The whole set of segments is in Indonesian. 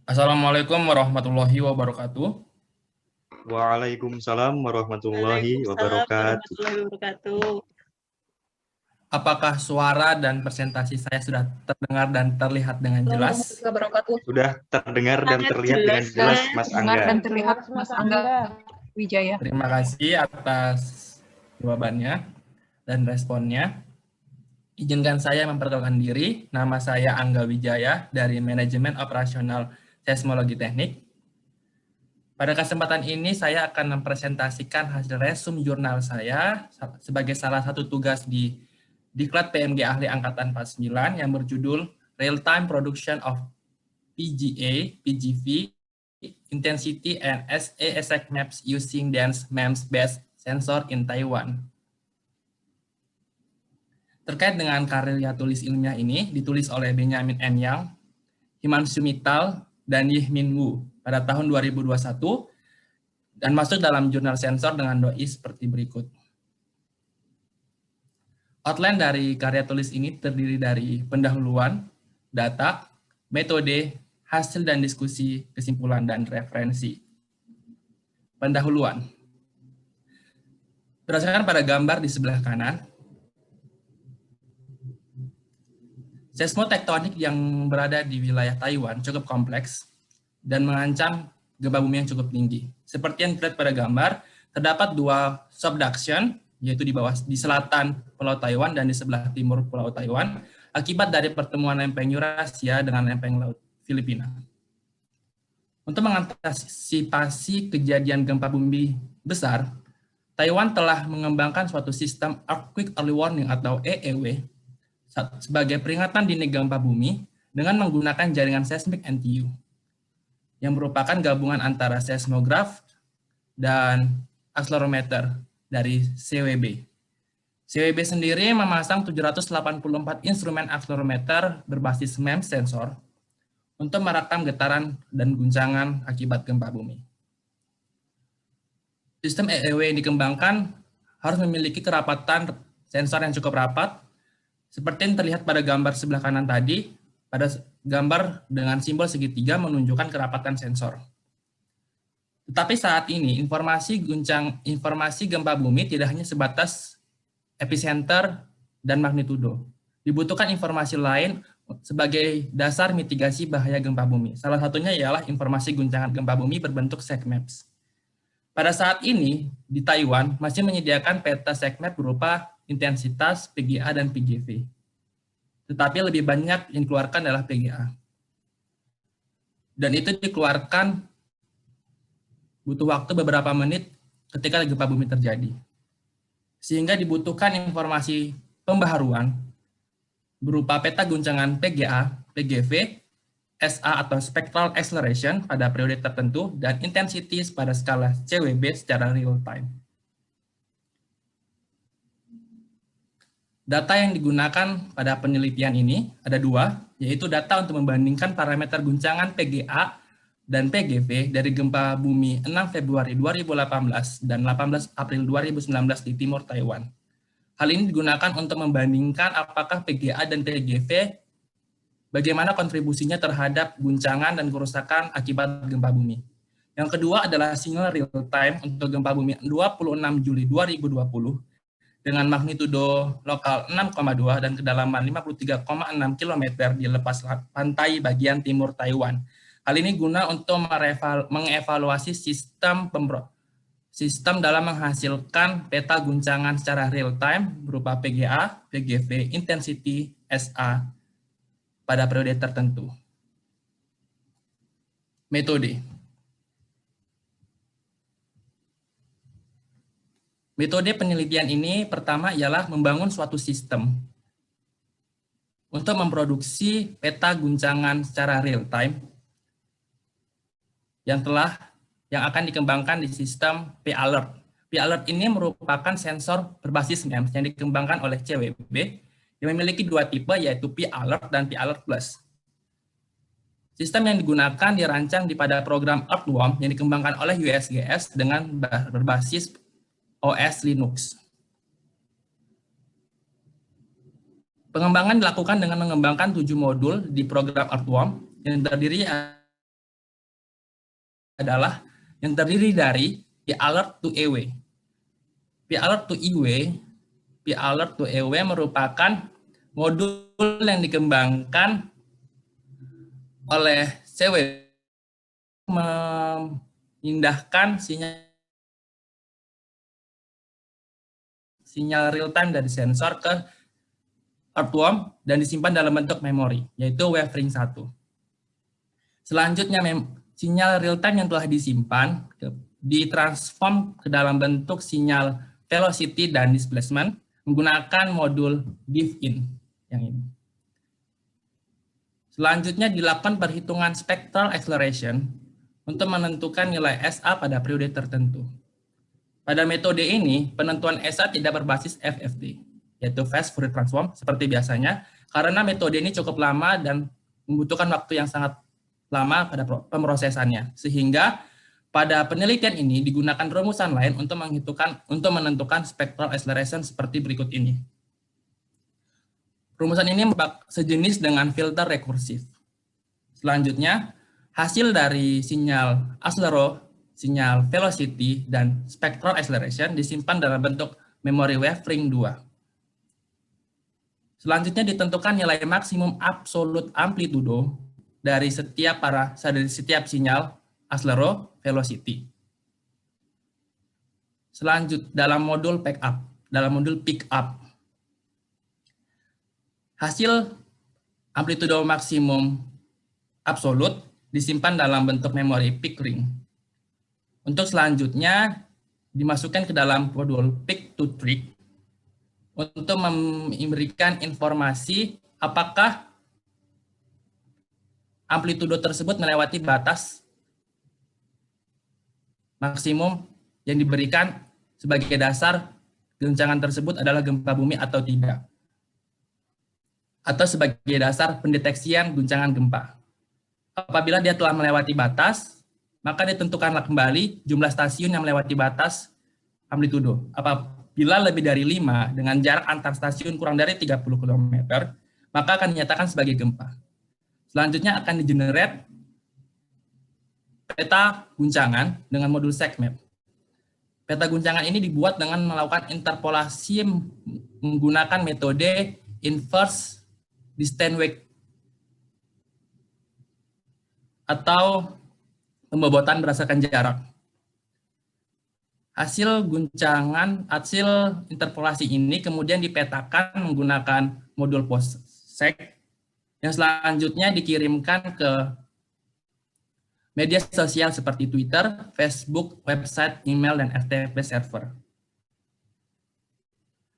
Assalamualaikum warahmatullahi wabarakatuh. Waalaikumsalam warahmatullahi Waalaikumsalam wabarakatuh. warahmatullahi wabarakatuh. Apakah suara dan presentasi saya sudah terdengar dan terlihat dengan jelas? Sudah terdengar dan Sangat terlihat dengan jelas, Mas Dengar Angga. dan terlihat Mas Angga Wijaya. Terima kasih atas jawabannya dan responnya. Izinkan saya memperkenalkan diri. Nama saya Angga Wijaya dari Manajemen Operasional Seismologi Teknik. Pada kesempatan ini saya akan mempresentasikan hasil resume jurnal saya sebagai salah satu tugas di Diklat PMG Ahli Angkatan 49 yang berjudul Real Time Production of PGA, PGV, Intensity and SA Maps Using Dense MEMS-Based Sensor in Taiwan. Terkait dengan karya tulis ilmiah ini, ditulis oleh Benjamin N. Yang, Himanshu Mittal, dan Yih-Min Wu pada tahun 2021, dan masuk dalam jurnal sensor dengan doi seperti berikut. Outline dari karya tulis ini terdiri dari pendahuluan, data, metode, hasil dan diskusi, kesimpulan, dan referensi. Pendahuluan. Berdasarkan pada gambar di sebelah kanan, seismotektonik yang berada di wilayah Taiwan cukup kompleks dan mengancam gempa bumi yang cukup tinggi. Seperti yang terlihat pada gambar, terdapat dua subduction, yaitu di selatan Pulau Taiwan dan di sebelah timur Pulau Taiwan, akibat dari pertemuan lempeng Eurasia dengan lempeng Laut Filipina. Untuk mengantisipasi kejadian gempa bumi besar, Taiwan telah mengembangkan suatu sistem Earthquake Early Warning atau EEW sebagai peringatan dini gempa bumi dengan menggunakan jaringan seismik NTU yang merupakan gabungan antara seismograf dan akselerometer dari CWB. CWB sendiri memasang 784 instrumen akselerometer berbasis MEMS sensor untuk merekam getaran dan guncangan akibat gempa bumi. Sistem EEW yang dikembangkan harus memiliki kerapatan sensor yang cukup rapat, seperti yang terlihat pada gambar sebelah kanan tadi. Pada gambar dengan simbol segitiga menunjukkan kerapatan sensor. Tetapi saat ini informasi gempa bumi tidak hanya sebatas epicenter dan magnitudo. Dibutuhkan informasi lain sebagai dasar mitigasi bahaya gempa bumi. Salah satunya ialah informasi guncangan gempa bumi berbentuk SECMAPS. Pada saat ini di Taiwan masih menyediakan peta SECMAP berupa intensitas, PGA, dan PGV. Tetapi lebih banyak yang dikeluarkan adalah PGA. Dan itu dikeluarkan butuh waktu beberapa menit ketika gempa bumi terjadi. Sehingga dibutuhkan informasi pembaharuan berupa peta guncangan PGA, PGV, SA atau Spectral Acceleration pada periode tertentu, dan intensity pada skala CWB secara real time. Data yang digunakan pada penelitian ini ada dua, yaitu data untuk membandingkan parameter guncangan PGA dan PGV dari gempa bumi 6 Februari 2018 dan 18 April 2019 di timur Taiwan. Hal ini digunakan untuk membandingkan apakah PGA dan PGV bagaimana kontribusinya terhadap guncangan dan kerusakan akibat gempa bumi. Yang kedua adalah sinyal real time untuk gempa bumi 26 Juli 2020 dengan magnitudo lokal 6,2 dan kedalaman 53,6 km di lepas pantai bagian timur Taiwan. Hal ini guna untuk mengevaluasi sistem dalam menghasilkan peta guncangan secara real time berupa PGA, PGV, intensity, SA pada periode tertentu. Metode. Metode penelitian ini pertama ialah membangun suatu sistem untuk memproduksi peta guncangan secara real time yang akan dikembangkan di sistem P-Alert. P-Alert ini merupakan sensor berbasis MEMS yang dikembangkan oleh CWB yang memiliki dua tipe, yaitu P-Alert dan P-Alert Plus. Sistem yang digunakan dirancang pada program Earthworm yang dikembangkan oleh USGS dengan berbasis OS Linux. Pengembangan dilakukan dengan mengembangkan 7 modul di program Earthworm yang terdiri adalah yang terdiri dari P-alert to EW. P-alert to EW, P-alert to EW merupakan modul yang dikembangkan oleh CW memindahkan sinyal real time dari sensor ke earthworm dan disimpan dalam bentuk memori, yaitu WaveRing 1. Selanjutnya, sinyal real time yang telah disimpan ditransform ke dalam bentuk sinyal velocity dan displacement menggunakan modul div-in yang ini. Selanjutnya dilakukan perhitungan spectral acceleration untuk menentukan nilai SA pada periode tertentu. Pada metode ini, penentuan SA tidak berbasis FFT, yaitu Fast Fourier Transform, seperti biasanya, karena metode ini cukup lama dan membutuhkan waktu yang sangat lama pada pemrosesannya, sehingga pada penelitian ini digunakan rumusan lain untuk menentukan spectral acceleration seperti berikut ini. Rumusan ini sejenis dengan filter rekursif. Selanjutnya, hasil dari sinyal accelerometer, sinyal velocity, dan spectral acceleration disimpan dalam bentuk memori WaveRing 2. Selanjutnya ditentukan nilai maksimum absolute amplitudo dari setiap sinyal accelerometer velocity. Selanjutnya dalam modul pick up. Hasil amplitudo maksimum absolut disimpan dalam bentuk memori pick ring. Untuk selanjutnya dimasukkan ke dalam modul pick to trick untuk memberikan informasi apakah amplitudo tersebut melewati batas maksimum yang diberikan sebagai dasar guncangan tersebut adalah gempa bumi atau tidak, atau sebagai dasar pendeteksian guncangan gempa. Apabila dia telah melewati batas, maka ditentukanlah kembali jumlah stasiun yang melewati batas amplitudo. Apabila lebih dari 5 dengan jarak antar stasiun kurang dari 30 km, maka akan dinyatakan sebagai gempa. Selanjutnya akan di-generate peta guncangan dengan modul segmap. Peta guncangan ini dibuat dengan melakukan interpolasi menggunakan metode inverse distance weight atau pembobotan berdasarkan jarak. Hasil interpolasi ini kemudian dipetakan menggunakan modul POSSEC yang selanjutnya dikirimkan ke media sosial seperti Twitter, Facebook, website, email, dan FTP server.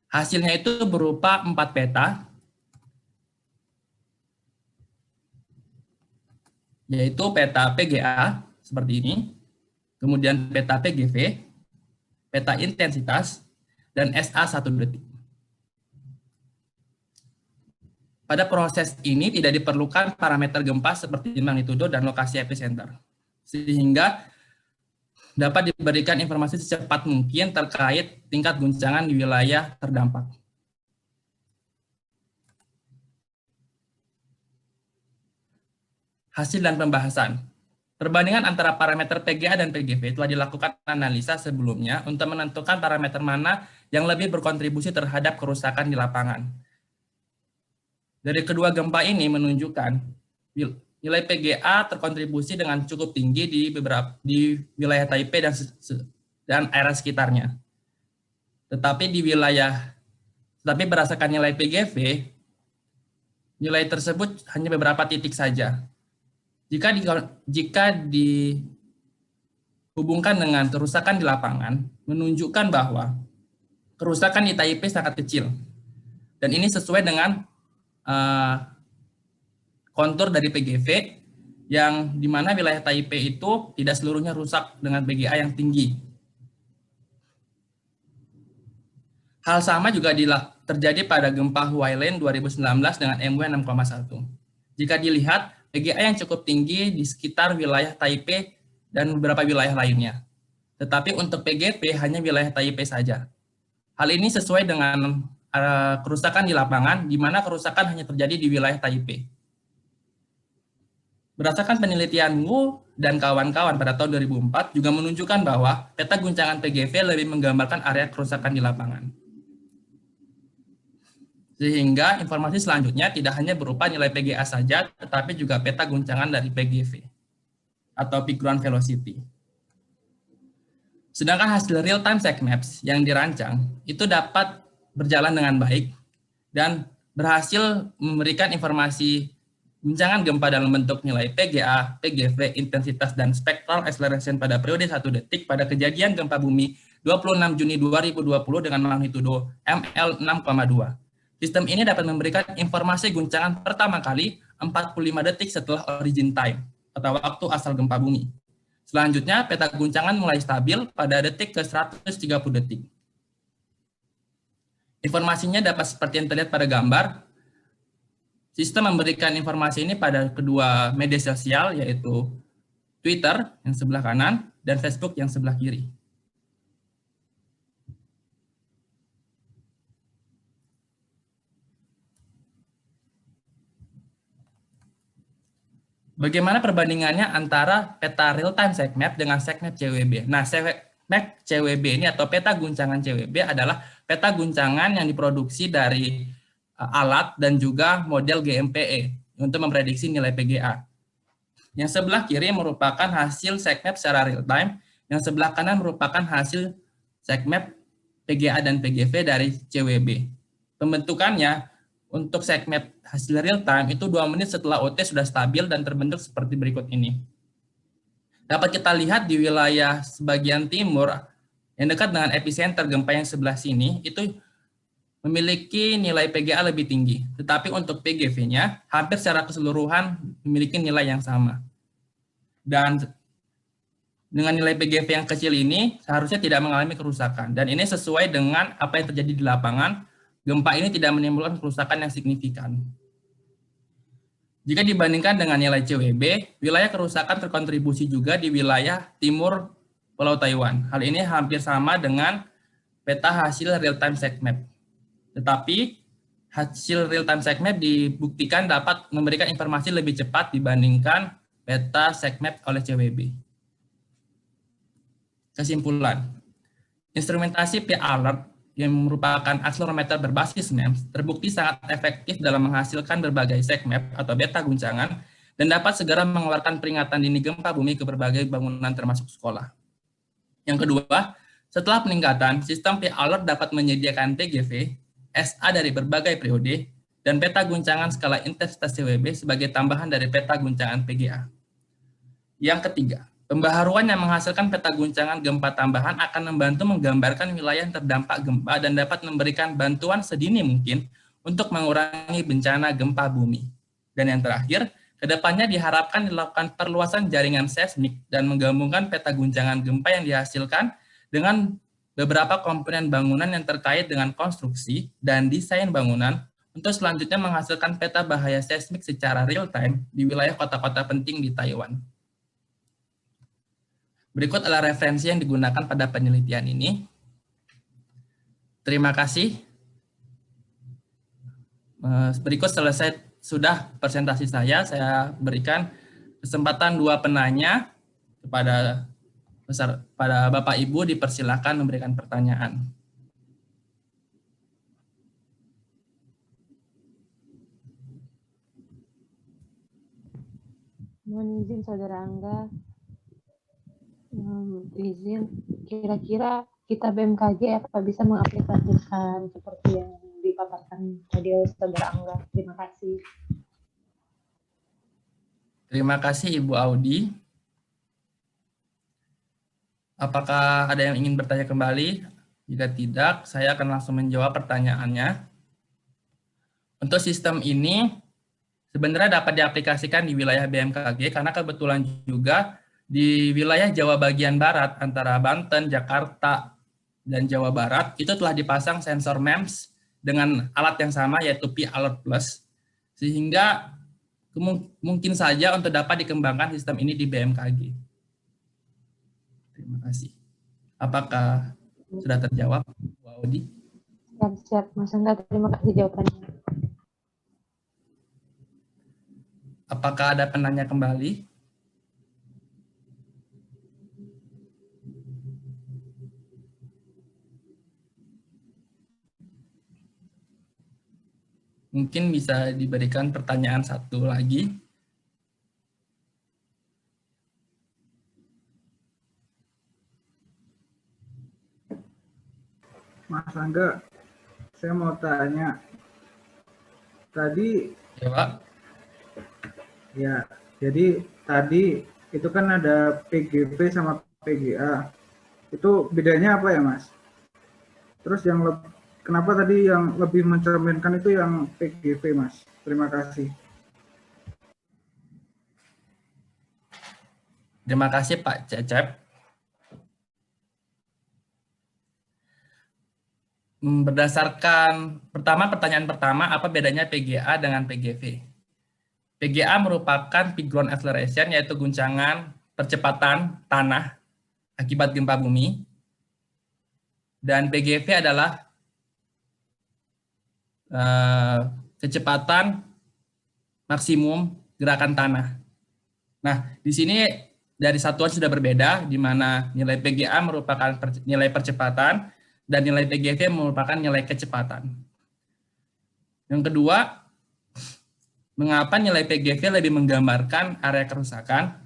Hasilnya itu berupa 4 peta, yaitu peta PGA, seperti ini, kemudian peta PGV, peta intensitas, dan SA 1 detik. Pada proses ini tidak diperlukan parameter gempa seperti magnitudo dan lokasi epicenter, sehingga dapat diberikan informasi secepat mungkin terkait tingkat guncangan di wilayah terdampak. Hasil dan pembahasan. Perbandingan antara parameter PGA dan PGV telah dilakukan analisa sebelumnya untuk menentukan parameter mana yang lebih berkontribusi terhadap kerusakan di lapangan. Dari kedua gempa ini menunjukkan nilai PGA terkontribusi dengan cukup tinggi di wilayah Taipei dan area sekitarnya. Tetapi berdasarkan nilai PGV, nilai tersebut hanya beberapa titik saja. Jika dihubungkan dengan kerusakan di lapangan, menunjukkan bahwa kerusakan di Taipei sangat kecil. Dan ini sesuai dengan kontur dari PGV, yang dimana wilayah Taipei itu tidak seluruhnya rusak dengan PGA yang tinggi. Hal sama juga terjadi pada gempa Hualien 2019 dengan MW 6,1. Jika dilihat, PGA yang cukup tinggi di sekitar wilayah Taipei dan beberapa wilayah lainnya. Tetapi untuk PGV hanya wilayah Taipei saja. Hal ini sesuai dengan kerusakan di lapangan, di mana kerusakan hanya terjadi di wilayah Taipei. Berdasarkan penelitian Wu dan kawan-kawan pada tahun 2004 juga menunjukkan bahwa peta guncangan PGV lebih menggambarkan area kerusakan di lapangan. Sehingga informasi selanjutnya tidak hanya berupa nilai PGA saja, tetapi juga peta guncangan dari PGV atau peak ground velocity. Sedangkan hasil real-time SecMaps yang dirancang itu dapat berjalan dengan baik dan berhasil memberikan informasi guncangan gempa dalam bentuk nilai PGA, PGV, intensitas, dan spectral acceleration pada periode 1 detik pada kejadian gempa bumi 26 Juni 2020 dengan magnitudo ML 6,2. Sistem ini dapat memberikan informasi guncangan pertama kali 45 detik setelah origin time atau waktu asal gempa bumi. Selanjutnya, peta guncangan mulai stabil pada detik ke 130 detik. Informasinya dapat seperti yang terlihat pada gambar. Sistem memberikan informasi ini pada kedua media sosial, yaitu Twitter yang sebelah kanan dan Facebook yang sebelah kiri. Bagaimana perbandingannya antara peta real-time SecMap dengan SecMap CWB? Nah, SecMap CWB ini atau peta guncangan CWB adalah peta guncangan yang diproduksi dari alat dan juga model GMPE untuk memprediksi nilai PGA. Yang sebelah kiri merupakan hasil SecMap secara real-time, yang sebelah kanan merupakan hasil SecMap PGA dan PGV dari CWB. Pembentukannya untuk SecMap hasil real-time itu 2 menit setelah OT sudah stabil dan terbentuk seperti berikut ini. Dapat kita lihat di wilayah sebagian timur yang dekat dengan epicenter gempa yang sebelah sini, itu memiliki nilai PGA lebih tinggi, tetapi untuk PGV-nya hampir secara keseluruhan memiliki nilai yang sama. Dan dengan nilai PGV yang kecil ini seharusnya tidak mengalami kerusakan, dan ini sesuai dengan apa yang terjadi di lapangan. Gempa ini tidak menimbulkan kerusakan yang signifikan. Jika dibandingkan dengan nilai CWB, wilayah kerusakan terkontribusi juga di wilayah timur Pulau Taiwan. Hal ini hampir sama dengan peta hasil real-time SecMap. Tetapi hasil real-time SecMap dibuktikan dapat memberikan informasi lebih cepat dibandingkan peta SecMap oleh CWB. Kesimpulan, instrumentasi P-Alert yang merupakan akselerometer berbasis MEMS terbukti sangat efektif dalam menghasilkan berbagai SecMap atau beta guncangan dan dapat segera mengeluarkan peringatan dini gempa bumi ke berbagai bangunan termasuk sekolah. Yang kedua, setelah peningkatan, sistem P-Alert dapat menyediakan PGV, SA dari berbagai periode, dan peta guncangan skala intensitas CWB sebagai tambahan dari peta guncangan PGA. Yang ketiga, pembaharuan yang menghasilkan peta guncangan gempa tambahan akan membantu menggambarkan wilayah yang terdampak gempa dan dapat memberikan bantuan sedini mungkin untuk mengurangi bencana gempa bumi. Dan yang terakhir, kedepannya diharapkan dilakukan perluasan jaringan seismik dan menggabungkan peta guncangan gempa yang dihasilkan dengan beberapa komponen bangunan yang terkait dengan konstruksi dan desain bangunan untuk selanjutnya menghasilkan peta bahaya seismik secara real-time di wilayah kota-kota penting di Taiwan. Berikut adalah referensi yang digunakan pada penelitian ini. Terima kasih. Berikut selesai sudah presentasi saya berikan kesempatan 2 penanya kepada Bapak Ibu, dipersilakan memberikan pertanyaan. Mohon izin Saudara Angga, izin kira-kira kita BMKG apa bisa mengaplikasikan seperti yang dipaparkan tadi oleh Saudara Angga. Terima kasih. Terima kasih Ibu Audi. Apakah ada yang ingin bertanya kembali? Jika tidak, saya akan langsung menjawab pertanyaannya. Untuk sistem ini sebenarnya dapat diaplikasikan di wilayah BMKG karena kebetulan juga di wilayah Jawa bagian barat antara Banten, Jakarta, dan Jawa Barat itu telah dipasang sensor MEMS dengan alat yang sama yaitu P-Alert Plus, sehingga mungkin saja untuk dapat dikembangkan sistem ini di BMKG. Terima kasih. Apakah sudah terjawab, Bu Audi? Siap, Mas Angga. Terima kasih jawabannya. Apakah ada penanya kembali? Mungkin bisa diberikan pertanyaan satu lagi. Mas Angga, saya mau tanya. Tadi Ya, Pak. ya, jadi tadi itu kan ada PGP sama PGA. Itu bedanya apa ya, Mas? Terus kenapa tadi yang lebih mencerminkan itu yang PGP, Mas? Terima kasih. Terima kasih Pak Cecep. Berdasarkan pertanyaan pertama, apa bedanya PGA dengan PGV? PGA merupakan peak ground acceleration, yaitu guncangan percepatan tanah akibat gempa bumi. Dan PGV adalah kecepatan maksimum gerakan tanah. Nah, di sini dari satuan sudah berbeda, di mana nilai PGA merupakan nilai percepatan, dan nilai PGV merupakan nilai kecepatan. Yang kedua, mengapa nilai PGV lebih menggambarkan area kerusakan?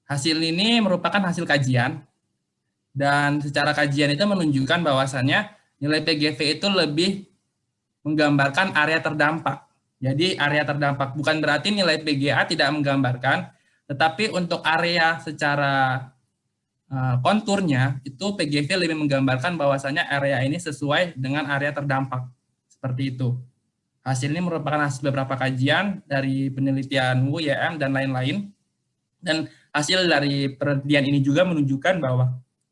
Hasil ini merupakan hasil kajian, dan secara kajian itu menunjukkan bahwasannya nilai PGV itu lebih menggambarkan area terdampak. Jadi area terdampak bukan berarti nilai PGA tidak menggambarkan, tetapi untuk area secara konturnya itu PGV lebih menggambarkan bahwasannya area ini sesuai dengan area terdampak. Seperti itu. Hasil ini merupakan hasil beberapa kajian dari penelitian UYM dan lain-lain. Dan hasil dari penelitian ini juga menunjukkan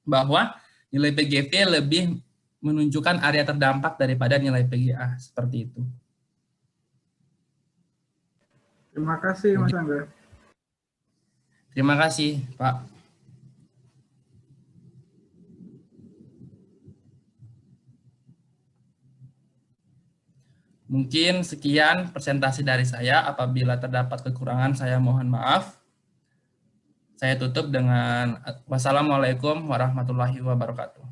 bahwa nilai PGV lebih menunjukkan area terdampak daripada nilai PGA. Seperti itu. Terima kasih, Mas Angga. Terima kasih, Pak. Mungkin sekian presentasi dari saya. Apabila terdapat kekurangan, saya mohon maaf. Saya tutup dengan wassalamualaikum warahmatullahi wabarakatuh.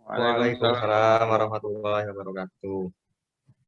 Waalaikumsalam warahmatullahi wabarakatuh.